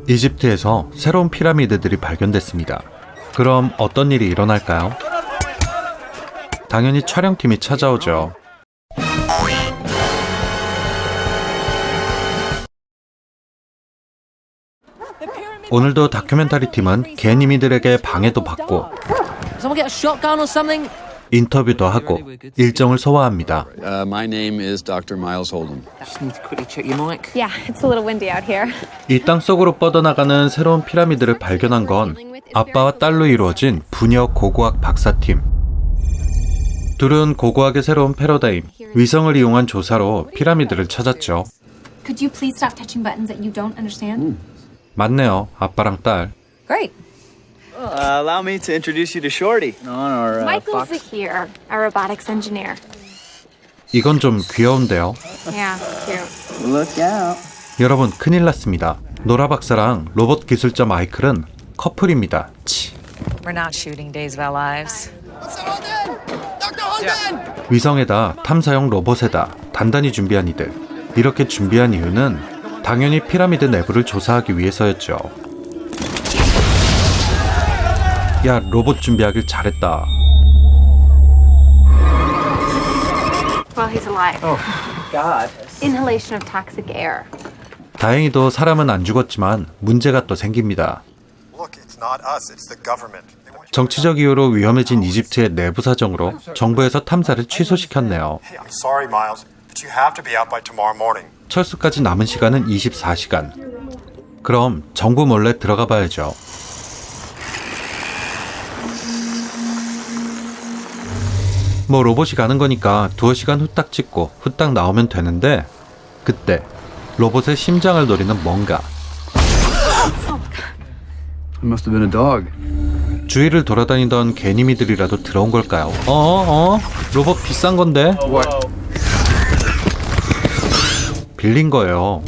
이집트에서 새로운 피라미드들이 발견됐습니다. 그럼 어떤 일이 일어날까요? 당연히 촬영팀이 찾아오죠. 오늘도 다큐멘터리 팀은 개니미들에게 방해도 받고 인터뷰도 하고 일정을 소화합니다. My name is Dr. Miles Holden. Just need to quickly check your mic. Yeah, it's a little windy out here. 이 땅속으로 뻗어나가는 새로운 피라미드를 발견한 건 아빠와 딸로 이루어진 부녀 고고학 박사팀. 둘은 고고학의 새로운 패러다임, 위성을 이용한 조사로 피라미드를 찾았죠. Could you please stop touching buttons that you don't understand? 맞네요, 아빠랑 딸. Great. Allow me to introduce you to Shorty. On our Michael's here, a robotics engineer. 이건 좀 귀여운데요. Yeah, cute. Look out. 여러분, 큰일 났습니다. 노라 박사랑 로봇 기술자 마이클은 커플입니다. 치. We're not shooting Days of Our Lives. 위성에다 탐사용 로봇에다 단단히 준비한 이들. 이렇게 준비한 이유는 당연히 피라미드 내부를 조사하기 위해서였죠. 야, 로봇 준비하길 잘했다. Well, he's alive. Oh, God. Inhalation of toxic air. 다행히도 사람은 안 죽었지만 문제가 또 생깁니다. Look, it's not us, it's the government. They want you- 정치적 이유로 위험해진 이집트의 내부 사정으로 정부에서 탐사를 취소시켰네요. Hey, I'm sorry, Miles, but you have to be out by tomorrow morning. 철수까지 남은 시간은 24시간. 그럼 정부 몰래 들어가 봐야죠. 뭐 로봇이 가는 거니까 두어 시간 후딱 찍고 후딱 나오면 되는데 그때 로봇의 심장을 노리는 뭔가. It must have been a dog. 주위를 돌아다니던 개니미들이라도 들어온 걸까요? 로봇 비싼 건데? 빌린 거예요.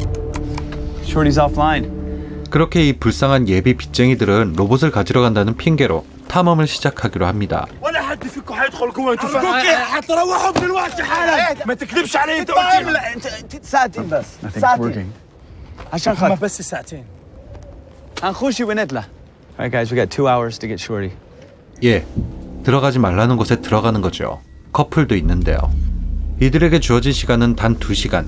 Shorty's offline. 그렇게 이 불쌍한 예비 빚쟁이들은 로봇을 가지러 간다는 핑계로 탐험을 시작하기로 합니다. ولا حد فيكم حيدخل جوا انتوا فاهمين حتروحوا دلوقتي حالا ما تكذبش علي انت قلت ساعتين بس. I think it's ساعتين. working. عشان هم خاطر. بس ساعتين هنخش ونطلع. All right, guys, we got 2 hours to get Shorty. 예, 들어가지 말라는 곳에 들어가는 거죠. 커플도 있는데요. 이들에게 주어진 시간은 단 2시간.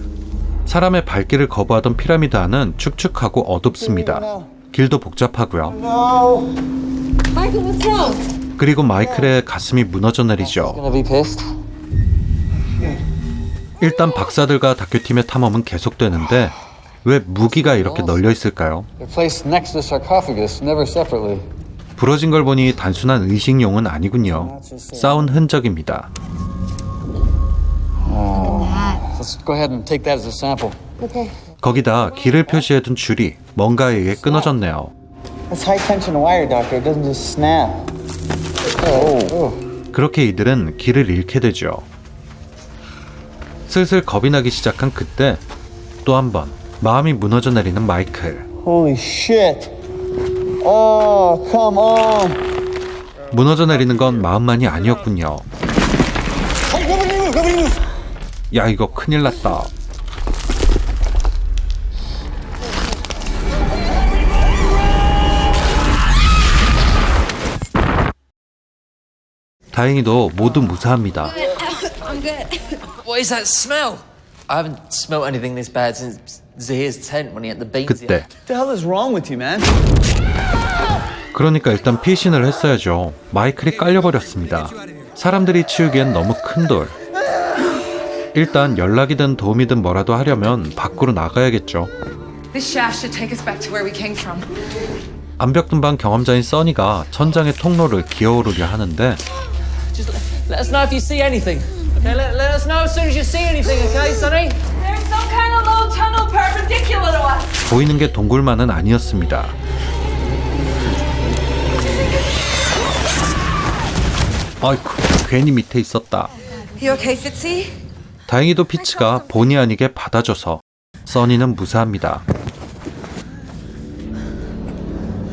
사람의 발길을 거부하던 피라미드 안은 축축하고 어둡습니다. 길도 복잡하고요. Michael, what's wrong? 그리고 마이클의 가슴이 무너져 내리죠. Gonna be pissed. 일단 박사들과 다큐팀의 탐험은 계속되는데 왜 무기가 이렇게 널려 있을까요? They're placed next to the sarcophagus, never separately. 부러진 걸 보니 단순한 의식용은 아니군요. 싸운 흔적입니다. Let's go ahead and take that as a sample. 거기다 길을 표시해둔 줄이 뭔가에 의해 끊어졌네요. That's high tension wire, doctor. It doesn't just snap. 그렇게 이들은 길을 잃게 되죠. 슬슬 겁이 나기 시작한 그때 또 한 번 마음이 무너져 내리는 마이클. Holy shit. Oh, come on. 무너져 내리는 건 마음만이 아니었군요. 야, 이거 큰일 났다. 다행히도 모두 무사합니다. What is that smell? I haven't smelt anything this bad since Zahir's tent when he had the beans. 그때 What the hell is wrong with you, man? 그러니까 일단 피신을 했어야죠. 마이클이 깔려버렸습니다. 사람들이 치우기엔 너무 큰 돌. 일단 연락이든 도움이든 뭐라도 하려면 밖으로 나가야겠죠. This shaft should take us back to where we came from. 암벽등반 경험자인 써니가 천장의 통로를 기어오르려 하는데 Just let us know if you see anything. Okay, let us know as soon as you see anything, okay, Sonny? There's some kind of low tunnel perpendicular to us. 보이는 게 동굴만은 아니었습니다. 아이쿠, 괜히 밑에 있었다. You okay, Fitzy? 다행히도 피치가 본의 아니게 받아줘서 써니는 무사합니다.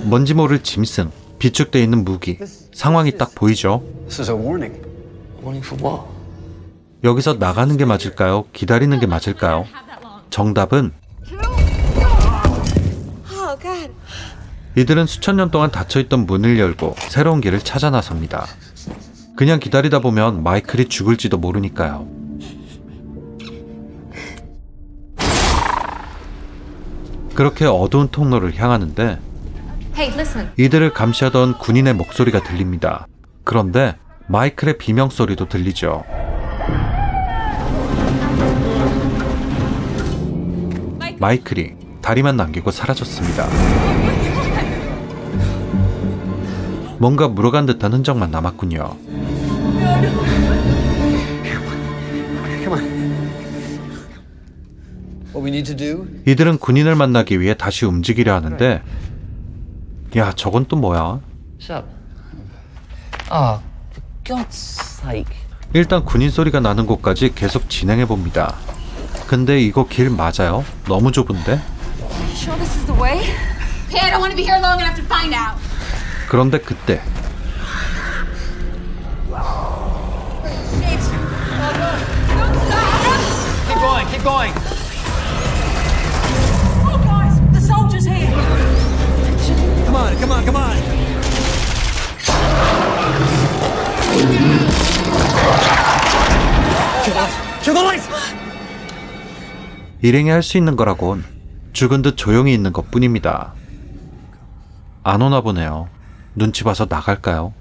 뭔지 모를 짐승, 비축돼 있는 무기, 상황이 딱 보이죠? This is a warning. Warning for what? 여기서 나가는 게 맞을까요? 기다리는 게 맞을까요? 정답은 이들은 수천 년 동안 닫혀있던 문을 열고 새로운 길을 찾아 나섭니다. 그냥 기다리다 보면 마이클이 죽을지도 모르니까요. 그렇게 어두운 통로를 향하는데 Hey, listen. 이들을 감시하던 군인의 목소리가 들립니다. 그런데 마이클의 비명소리도 들리죠. 마이클이 다리만 남기고 사라졌습니다. 뭔가 물어간 듯한 흔적만 남았군요. What we need to do? 이들은 군인을 만나기 위해 다시 움직이려 하는데 야, 저건 또 뭐야? Shut up. Oh, for God's sake. 일단 군인 소리가 나는 곳까지 계속 진행해봅니다. 근데 이거 길 맞아요? 너무 좁은데? You sure this is the way? Hey, I don't want to be here long enough to find out. 그런데 그때 Keep going, keep going. Oh, guys, the soldier's here. Come on, come on, come on. Kill the lights. 일행이 할 수 있는 거라곤 죽은 듯 조용히 있는 것뿐입니다. 안 오나 보네요. 눈치 봐서 나갈까요?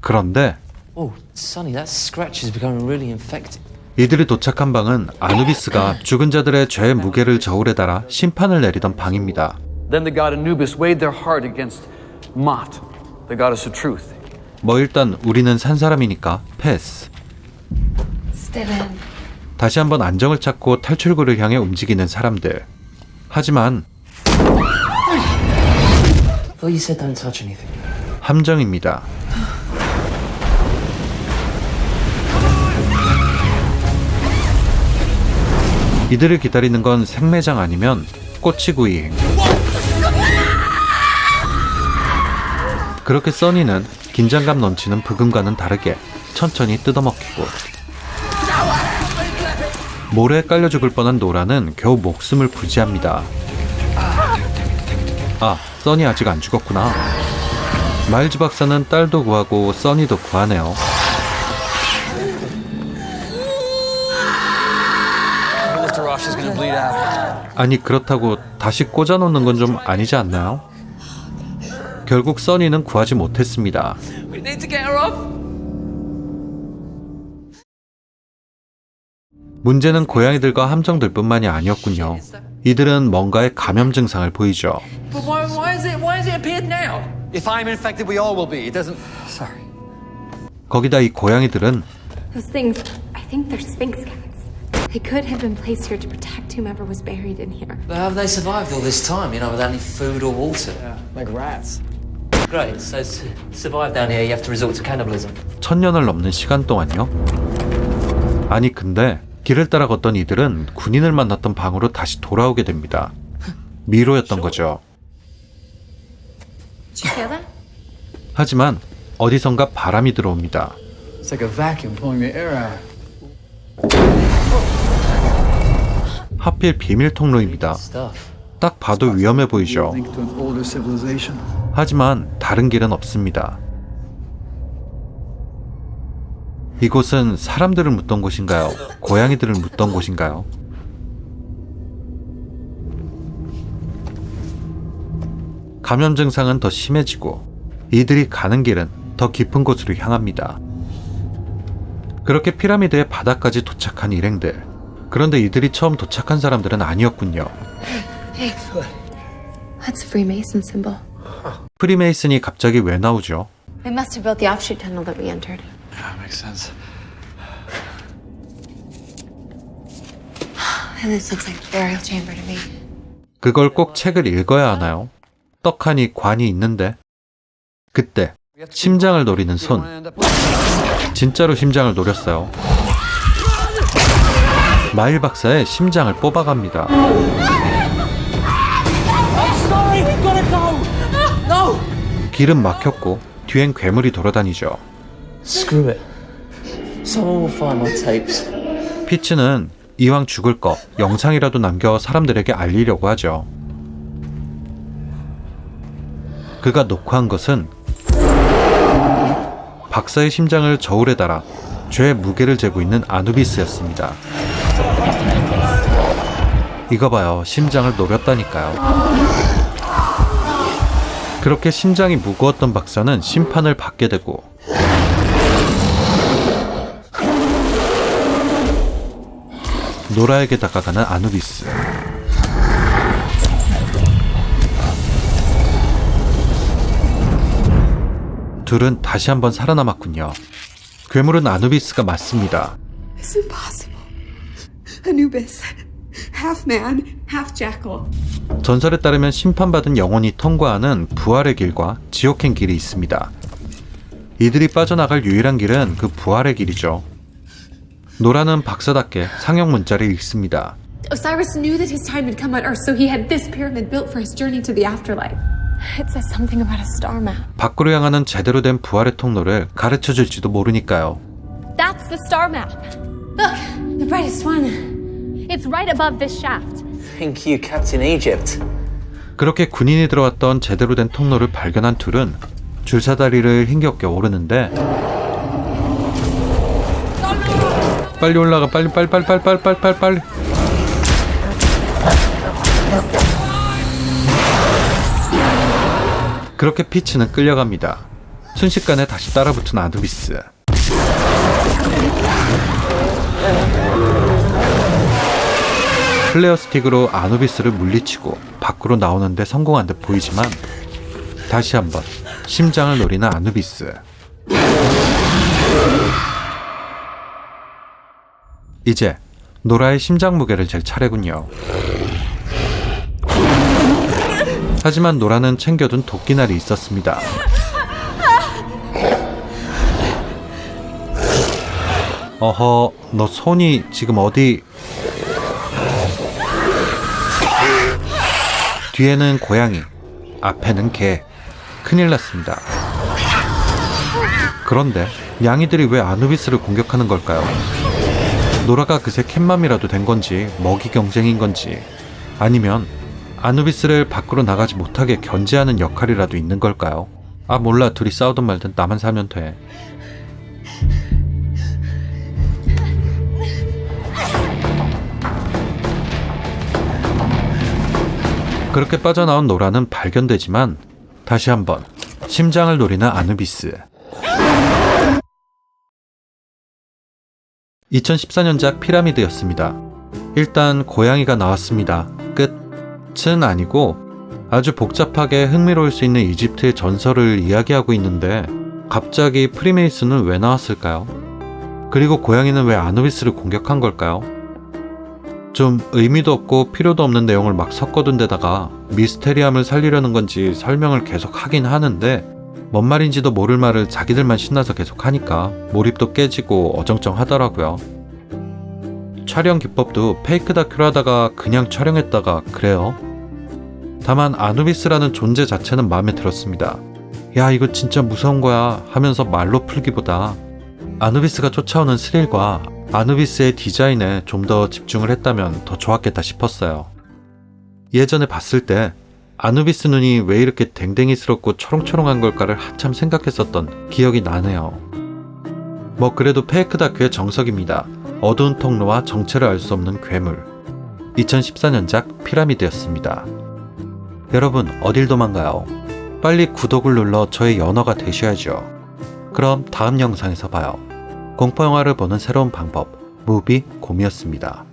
그런데 Oh, Sonny, that scratch is becoming really infected. 이들이 도착한 방은 아누비스가 죽은 자들의 죄의 무게를 저울에 달아 심판을 내리던 방입니다. Then the god Anubis weighed their heart against Mot, the goddess of truth. 뭐 일단 우리는 산 사람이니까 패스. Step in. 다시 한번 안정을 찾고 탈출구를 향해 움직이는 사람들. 하지만 Thought you said don't touch anything. 함정입니다. 이들을 기다리는 건 생매장 아니면 꼬치구이. 그렇게 써니는 긴장감 넘치는 브금과는 다르게 천천히 뜯어먹히고, 모래에 깔려 죽을 뻔한 노라는 겨우 목숨을 부지합니다. 아, 써니 아직 안 죽었구나. 마일즈 박사는 딸도 구하고 써니도 구하네요. Lift her off, she's gonna bleed out. 아니, 그렇다고 다시 꽂아놓는 건 좀 아니지 않나요? 결국 써니는 구하지 못했습니다. We need to get her off. 문제는 고양이들과 함정들뿐만이 아니었군요. 이들은 뭔가의 감염 증상을 보이죠. But why is it appeared now? If I'm infected, we all will be. It doesn't. Sorry. 거기다 이 고양이들은 Those things, I think they're sphinx cats. They could have been placed here to protect whomever was buried in here. But how have they survived all this time, without any food or water? Like rats. Great, so to survive down here, you have to resort to cannibalism. 1000년을 넘는 시간 동안요? 아니, 근데 길을 따라 걷던 이들은 군인을 만났던 방으로 다시 돌아오게 됩니다. 미로였던 거죠. Did you feel that? 하지만 어디선가 바람이 들어옵니다. It's like a vacuum pulling the air out. 하필 비밀 통로입니다. Stuff. 딱 봐도 위험해 보이죠. Linked to an older civilization. 하지만 다른 길은 없습니다. 이곳은 사람들을 묻던 곳인가요? 고양이들을 묻던 곳인가요? 감염 증상은 더 심해지고 이들이 가는 길은 더 깊은 곳으로 향합니다. 그렇게 피라미드의 바닥까지 도착한 일행들. 그런데 이들이 처음 도착한 사람들은 아니었군요. Hey, that's a Freemason symbol. 프리메이슨이 갑자기 왜 나오죠? They must have built the offshoot tunnel that we entered. That makes sense. And this looks like a burial chamber to me. 그걸 꼭 책을 읽어야 하나요? 떡하니 관이 있는데. 그때 심장을 노리는 손. 진짜로 심장을 노렸어요. 마일 박사의 심장을 뽑아갑니다. 길은 막혔고 뒤엔 괴물이 돌아다니죠. Screw it. Someone will find my tapes. 피츠는 이왕 죽을 거 영상이라도 남겨 사람들에게 알리려고 하죠. 그가 녹화한 것은 박사의 심장을 저울에 달아 죄의 무게를 재고 있는 아누비스였습니다. 이거 봐요. 심장을 노렸다니까요. 그렇게 심장이 무거웠던 박사는 심판을 받게 되고 노라에게 다가가는 아누비스. 둘은 다시 한번 살아남았군요. 괴물은 아누비스가 맞습니다. It's impossible. Anubis. Half man, half jackal. 전설에 따르면 심판받은 영혼이 통과하는 부활의 길과 지옥행 길이 있습니다. 이들이 빠져나갈 유일한 길은 그 부활의 길이죠. 노라는 박사답게 상형 문자를 읽습니다. Osiris knew that his time had come on Earth, so he had this pyramid built for his journey to the afterlife. It says something about a star map. 밖으로 향하는 제대로 된 부활의 통로를 가르쳐 줄지도 모르니까요. That's the star map. Look, the brightest one. It's right above this shaft. Thank you, Captain Egypt. 그렇게 군인이 들어왔던 제대로 된 통로를 발견한 둘은 줄사다리를 힘겹게 오르는데 빨리 올라가 빨리. 그렇게 피치는 끌려갑니다. 순식간에 다시 따라붙은 아누비스. 플레어 스틱으로 아누비스를 물리치고 밖으로 나오는데 성공한 듯 보이지만 다시 한번 심장을 노리는 아누비스. 이제 노라의 심장 무게를 잴 차례군요. 하지만 노라는 챙겨둔 도끼날이 있었습니다. 어허, 너 손이 지금 어디... 뒤에는 고양이, 앞에는 개. 큰일 났습니다. 그런데 양이들이 왜 아누비스를 공격하는 걸까요? 노라가 그새 캣맘이라도 된 건지 먹이 경쟁인 건지 아니면 아누비스를 밖으로 나가지 못하게 견제하는 역할이라도 있는 걸까요? 아 몰라, 둘이 싸우든 말든 나만 살면 돼. 그렇게 빠져나온 노라는 발견되지만 다시 한번 심장을 노리는 아누비스. 2014년작 피라미드였습니다. 일단 고양이가 나왔습니다. 끝은 아니고 아주 복잡하게 흥미로울 수 있는 이집트의 전설을 이야기하고 있는데 갑자기 프리메이슨은 왜 나왔을까요? 그리고 고양이는 왜 아누비스를 공격한 걸까요? 좀 의미도 없고 필요도 없는 내용을 막 섞어둔 데다가 미스테리함을 살리려는 건지 설명을 계속 하긴 하는데 뭔 말인지도 모를 말을 자기들만 신나서 계속 하니까 몰입도 깨지고 어정쩡하더라고요. 촬영 기법도 페이크 다큐를 하다가 그냥 촬영했다가 그래요. 다만 아누비스라는 존재 자체는 마음에 들었습니다. 야 이거 진짜 무서운 거야 하면서 말로 풀기보다 아누비스가 쫓아오는 스릴과 아누비스의 디자인에 좀 더 집중을 했다면 더 좋았겠다 싶었어요. 예전에 봤을 때 아누비스 눈이 왜 이렇게 댕댕이스럽고 초롱초롱한 걸까를 한참 생각했었던 기억이 나네요. 뭐 그래도 페이크 다큐의 정석입니다. 어두운 통로와 정체를 알 수 없는 괴물. 2014년작 피라미드였습니다. 여러분 어딜 도망가요? 빨리 구독을 눌러 저의 연어가 되셔야죠. 그럼 다음 영상에서 봐요. 공포영화를 보는 새로운 방법, 무비곰이었습니다.